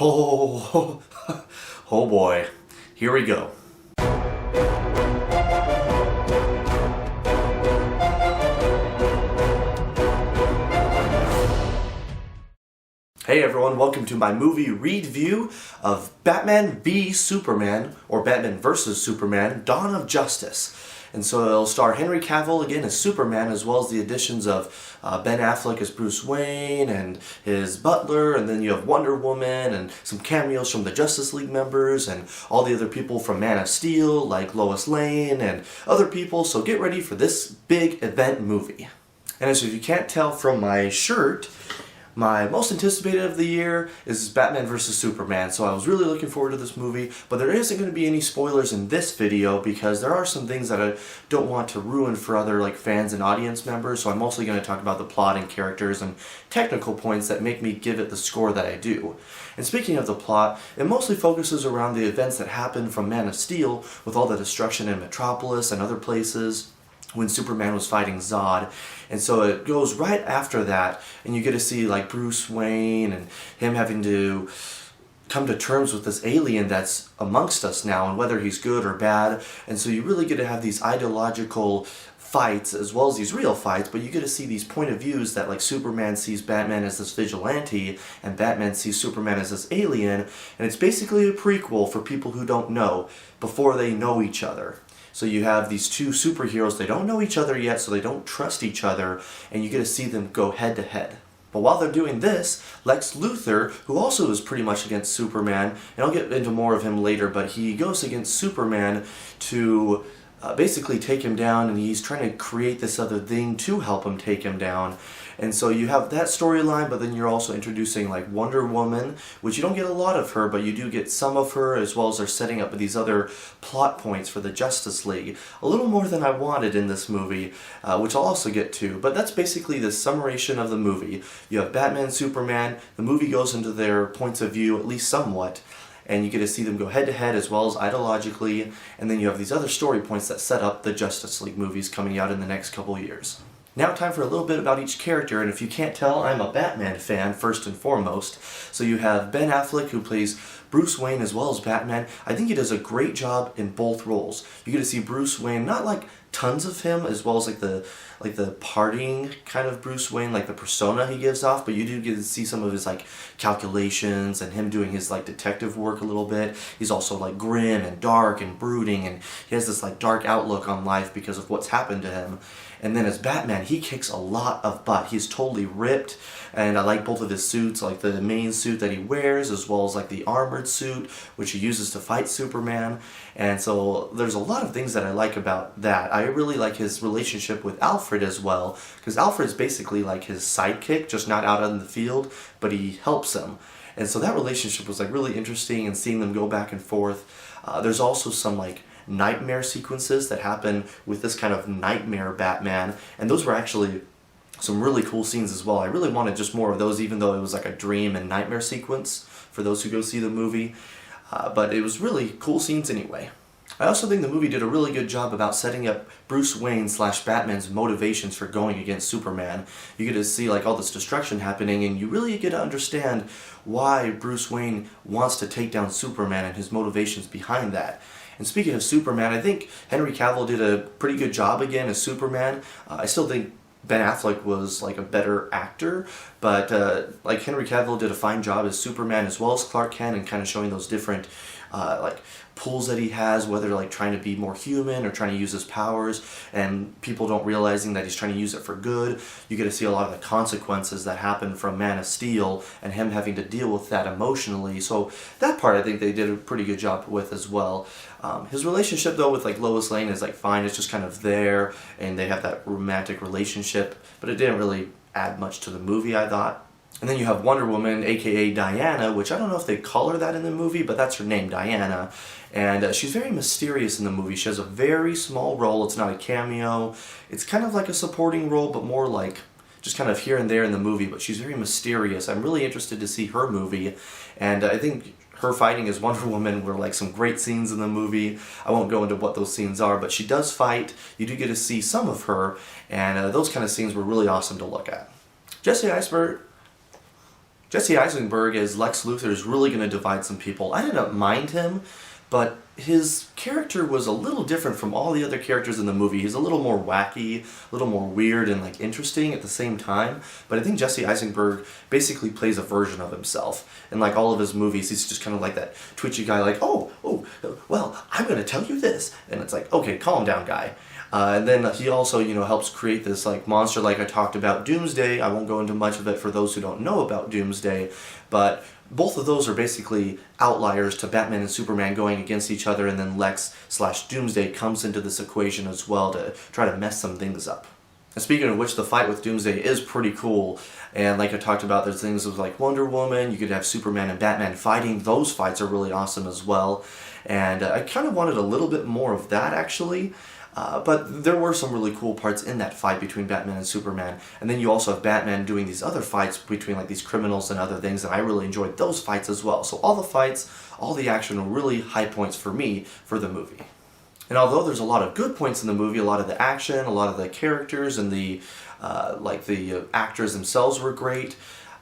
Oh, oh boy. Here we go. Hey everyone, welcome to my movie Reedview of Batman v Superman, or Batman vs. Superman, Dawn of Justice. And so it'll star Henry Cavill again as Superman, as well as the additions of Ben Affleck as Bruce Wayne and his butler, and then you have Wonder Woman and some cameos from the Justice League members and all the other people from Man of Steel like Lois Lane and other people. So get ready for this big event movie. And as if you can't tell from my shirt, my most anticipated of the year is Batman vs. Superman, so I was really looking forward to this movie, but there isn't going to be any spoilers in this video because there are some things that I don't want to ruin for other fans and audience members, so I'm mostly going to talk about the plot and characters and technical points that make me give it the score that I do. And speaking of the plot, it mostly focuses around the events that happen from Man of Steel with all the destruction in Metropolis and other places when Superman was fighting Zod. And so it goes right after that, and you get to see Bruce Wayne and him having to come to terms with this alien that's amongst us now and whether he's good or bad. And so you really get to have these ideological fights as well as these real fights, but you get to see these point of views that Superman sees Batman as this vigilante and Batman sees Superman as this alien, and it's basically a prequel for people who don't know before they know each other. So you have these two superheroes, they don't know each other yet, so they don't trust each other, and you get to see them go head to head. But while they're doing this, Lex Luthor, who also is pretty much against Superman, and I'll get into more of him later, but he goes against Superman to basically take him down, and he's trying to create this other thing to help him take him down. And so you have that storyline, but then you're also introducing Wonder Woman, which you don't get a lot of her, but you do get some of her, as well as they're setting up these other plot points for the Justice League. A little more than I wanted in this movie, which I'll also get to, but that's basically the summation of the movie. You have Batman, Superman, the movie goes into their points of view, at least somewhat, and you get to see them go head-to-head as well as ideologically, and then you have these other story points that set up the Justice League movies coming out in the next couple years. Now time for a little bit about each character, and if you can't tell, I'm a Batman fan first and foremost. So you have Ben Affleck, who plays Bruce Wayne as well as Batman. I think he does a great job in both roles. You get to see Bruce Wayne, not tons of him, as well as the partying kind of Bruce Wayne, the persona he gives off, but you do get to see some of his calculations and him doing his detective work a little bit. He's also grim and dark and brooding, and he has this dark outlook on life because of what's happened to him. And then as Batman, he kicks a lot of butt. He's totally ripped, and I like both of his suits, the main suit that he wears, as well as the armored suit, which he uses to fight Superman. And so there's a lot of things that I like about that. I really like his relationship with Alfred as well, because Alfred's basically his sidekick, just not out on the field, but he helps him. And so that relationship was really interesting, and seeing them go back and forth. There's also some nightmare sequences that happen with this kind of nightmare Batman, and those were actually some really cool scenes as well. I really wanted just more of those, even though it was a dream and nightmare sequence for those who go see the movie, but it was really cool scenes anyway. I also think the movie did a really good job about setting up Bruce Wayne / Batman's motivations for going against Superman. You get to see all this destruction happening, and you really get to understand why Bruce Wayne wants to take down Superman and his motivations behind that. And speaking of Superman, I think Henry Cavill did a pretty good job again as Superman. I still think Ben Affleck was a better actor, but Henry Cavill did a fine job as Superman as well as Clark Kent, and kind of showing those different pulls that he has, whether trying to be more human or trying to use his powers, and people don't realizing that he's trying to use it for good. You get to see a lot of the consequences that happen from Man of Steel and him having to deal with that emotionally. So that part I think they did a pretty good job with as well. His relationship though with Lois Lane is fine, it's just kind of there, and they have that romantic relationship, but it didn't really add much to the movie, I thought. And then you have Wonder Woman, aka Diana, which I don't know if they call her that in the movie, but that's her name, Diana. And she's very mysterious in the movie. She has a very small role. It's not a cameo. It's kind of like a supporting role, but more just kind of here and there in the movie. But she's very mysterious. I'm really interested to see her movie. And I think her fighting as Wonder Woman were some great scenes in the movie. I won't go into what those scenes are, but she does fight. You do get to see some of her, and those kind of scenes were really awesome to look at. Jesse Eisenberg Jesse Eisenberg as Lex Luthor is really going to divide some people. I didn't mind him, but his character was a little different from all the other characters in the movie. He's a little more wacky, a little more weird and like interesting at the same time. But I think Jesse Eisenberg basically plays a version of himself. In like all of his movies, he's just kind of like that twitchy guy like, well, I'm going to tell you this. And it's like, okay, calm down, guy. And then he also, helps create this like monster like I talked about, Doomsday. I won't go into much of it for those who don't know about Doomsday, but both of those are basically outliers to Batman and Superman going against each other, and then Lex/Doomsday comes into this equation as well to try to mess some things up. And speaking of which, the fight with Doomsday is pretty cool, and like I talked about, there's things with like Wonder Woman, you could have Superman and Batman fighting. Those fights are really awesome as well, and I kind of wanted a little bit more of that actually. But there were some really cool parts in that fight between Batman and Superman. And then you also have Batman doing these other fights between like these criminals and other things, and I really enjoyed those fights as well. So all the fights, all the action were really high points for me for the movie. And although there's a lot of good points in the movie, a lot of the action, a lot of the characters, and the actors themselves were great,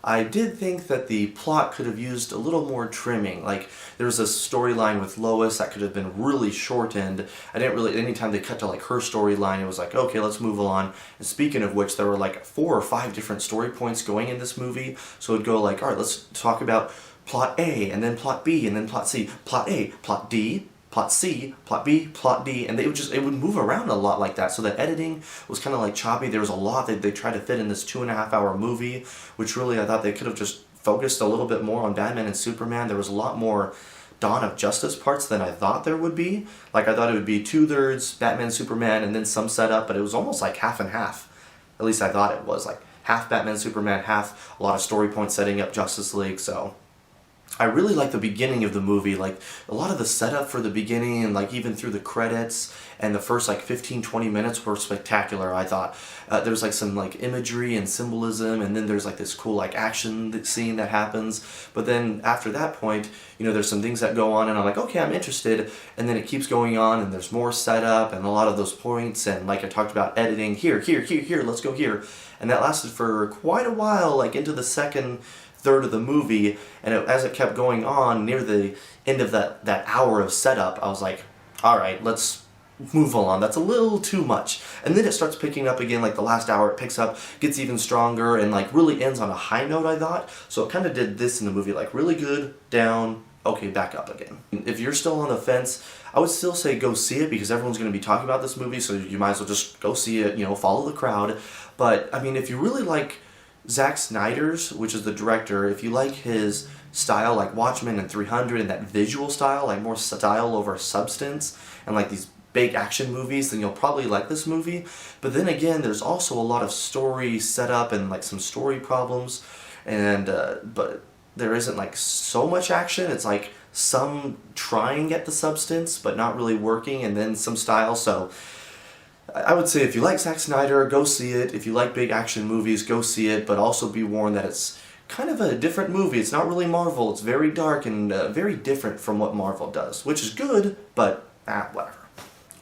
I did think that the plot could have used a little more trimming. Like, there was a storyline with Lois that could have been really shortened. Anytime they cut to like her storyline, it was like, okay, let's move on. And speaking of which, there were like 4 or 5 different story points going in this movie. So it'd go like, all right, let's talk about plot A, and then plot B, and then plot C, plot A, plot D, plot C, plot B, plot D, and it would move around a lot like that, so that editing was kind of like choppy. There was a lot that they tried to fit in this 2.5-hour movie, which really I thought they could have just focused a little bit more on Batman and Superman. There was a lot more Dawn of Justice parts than I thought there would be. Like, I thought it would be 2/3 Batman, Superman, and then some setup, but it was almost like half and half. At least I thought it was, like half Batman, Superman, half a lot of story points setting up Justice League, so I really like the beginning of the movie. Like, a lot of the setup for the beginning and like even through the credits and the first like 15-20 minutes were spectacular, I thought. There was like some like imagery and symbolism, and then there's like this cool like action scene that happens. But then after that point, there's some things that go on and I'm like, okay, I'm interested. And then it keeps going on and there's more setup and a lot of those points, and like I talked about editing, here, let's go here. And that lasted for quite a while, like into the second third of the movie, and as it kept going on, near the end of that hour of setup, I was like, alright, let's move on. That's a little too much. And then it starts picking up again, like the last hour, it picks up, gets even stronger, and like really ends on a high note, I thought. So it kind of did this in the movie, like really good, down, okay, back up again. If you're still on the fence, I would still say go see it, because everyone's going to be talking about this movie, so you might as well just go see it, follow the crowd. But, I mean, if you really like Zack Snyder's, which is the director, if you like his style, like Watchmen and 300, and that visual style, like more style over substance, and like these big action movies, then you'll probably like this movie. But then again, there's also a lot of story setup and like some story problems, and but there isn't like so much action. It's like some trying at the substance, but not really working, and then some style. So I would say if you like Zack Snyder, go see it. If you like big action movies, go see it, but also be warned that it's kind of a different movie. It's not really Marvel. It's very dark and very different from what Marvel does, which is good, but whatever.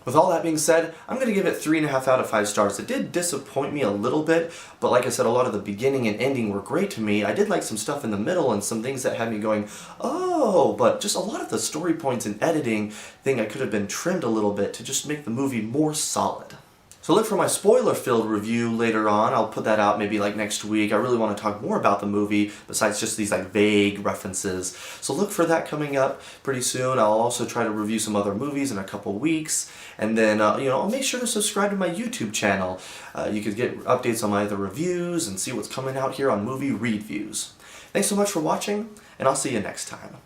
With all that being said, I'm going to give it 3.5 out of 5 stars. It did disappoint me a little bit, but like I said, a lot of the beginning and ending were great to me. I did like some stuff in the middle and some things that had me going, oh, but just a lot of the story points and editing thing I could have been trimmed a little bit to just make the movie more solid. So look for my spoiler-filled review later on. I'll put that out maybe like next week. I really want to talk more about the movie besides just these like vague references. So look for that coming up pretty soon. I'll also try to review some other movies in a couple weeks. And then, I'll make sure to subscribe to my YouTube channel. You could get updates on my other reviews and see what's coming out here on Movie Reedviews. Thanks so much for watching, and I'll see you next time.